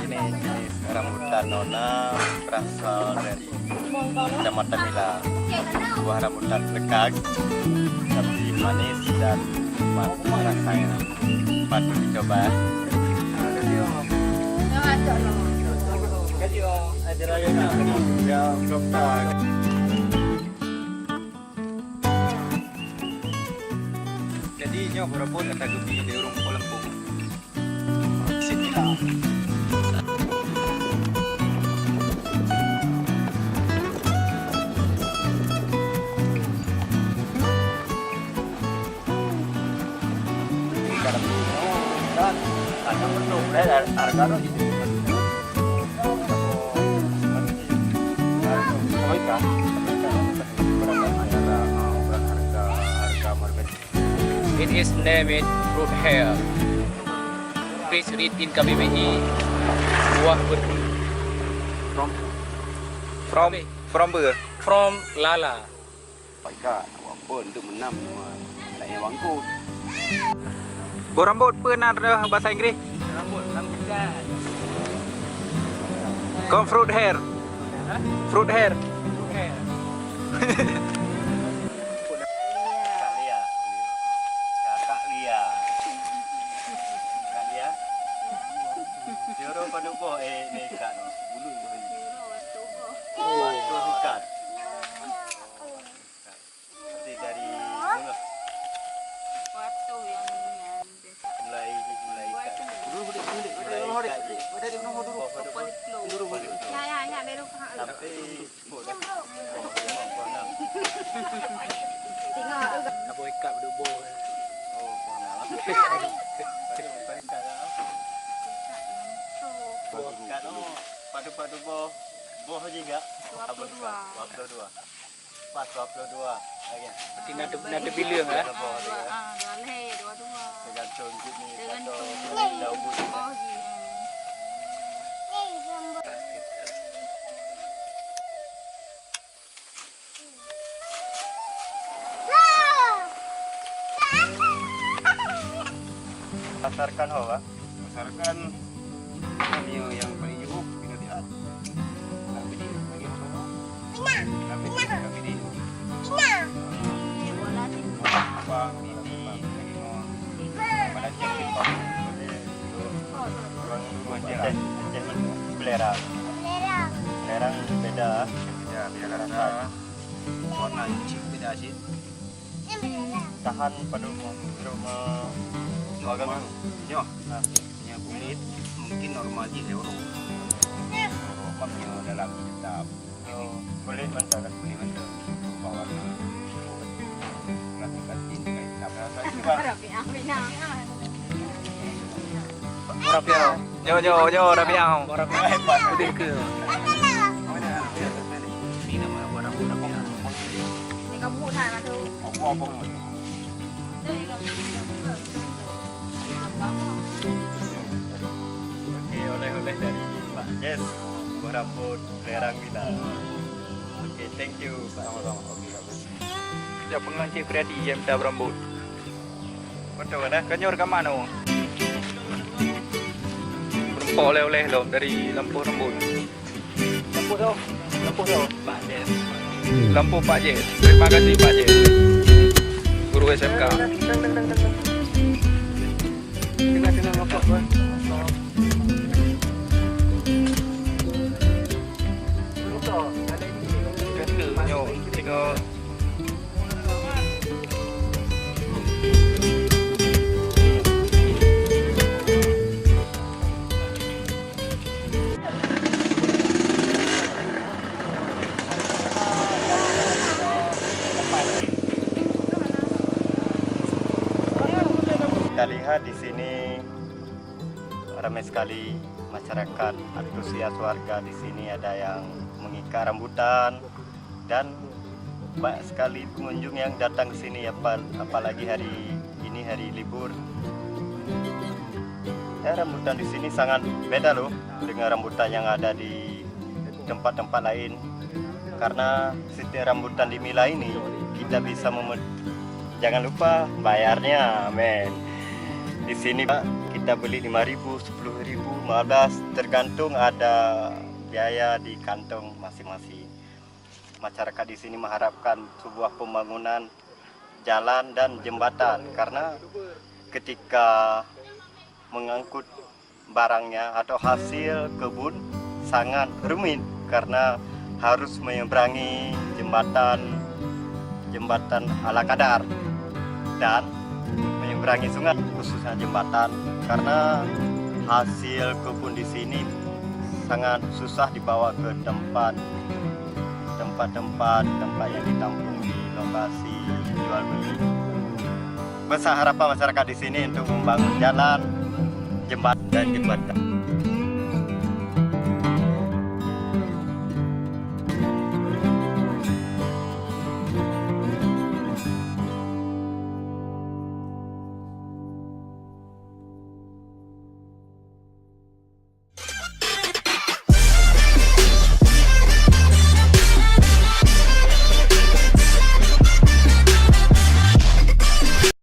Ini jenis rambutan nona berasal dari Kecamatan Mila. Buah rambutan lekang, tapi manis dan mantap rasanya. Patut dicoba. Jadi nyo berapa kata gebi di urung Lempung. Sinilah. Harga It is named fruit hair. Please read in KBBI. Buah berbulu. From ber. From Lala. Pakai apa untuk menam nak yang wangku. Rambut pernah ada bahasa Inggeris? Rambut rambutan. Kom fruit hair. Fruit hair. Fruit hair. Kakak Lia. Kakak Lia. Joro pada boh ni kat no. Bulu bulu. Waktu ikat. Nanti dari mana? Waktu yang Mulai ikat. ya baru Sampai bodoh. tengok Apa ikat berdubo. Oh, kenal. Ikat no. Padu-padu boh. Boh juga. 22. 22. Pas 22. Lagi. Berarti nada bilang lah. Dua leh, dua. Tergantung jenis Tergantung atau daun bulu. oh ji. Pasarkan hawa. Pasarkan dia yang paling jauh kita lihat. Kami di bagi apa? Kami di apa ini pada jam kita. Belerang. Belerang beda. Ya, biar rasa warna cik beda sih. Tahan pada untuk Soalnya nyo, punya kulit mungkin normal di euro. Euro dalam tetap kulit mentah. kulit mentah. Bawah lakukan ini apa juga. Rapia. Yo, rapiang. Rapia hebat. Udah ke. Ini nama barang rapiang. Ni kamu tak nak tu. Apa? Oke, oleh-oleh dari Pak Jess. Buah rambut belerang Mila. Oke, thank you. Sama-sama. Okey, bagus. Ya pengancik Friadi yang minta berambut. Betul mana? Kanyor ke mana? Berempah oleh-oleh lo dari lampu rambut. Lampu tu. Pak Jess. Lampu Pak J. Terima kasih Pak J. Guru SMK. Tengah ngapok kan. Nyo, tengok. Kita lihat di sini ramai sekali masyarakat, antusias warga di sini, ada yang mengikat rambutan dan banyak sekali pengunjung yang datang ke sini, apalagi hari ini hari libur. Ya, rambutan di sini sangat beda loh dengan rambutan yang ada di tempat-tempat lain. Karena sistem rambutan di Mila ini kita bisa jangan lupa bayarnya, men. Di sini Pak kita beli 5.000, 10.000, 15, tergantung ada biaya di kantong masing-masing. Masyarakat di sini mengharapkan sebuah pembangunan jalan dan jembatan karena ketika mengangkut barangnya atau hasil kebun sangat rumit karena harus menyeberangi jembatan ala kadar dan menyeberangi sungai, khususnya jembatan, karena hasil kebun di sini sangat susah dibawa ke tempat yang ditampung di lokasi jual beli. Besar harapan masyarakat di sini untuk membangun jalan, jembatan dan jembatan.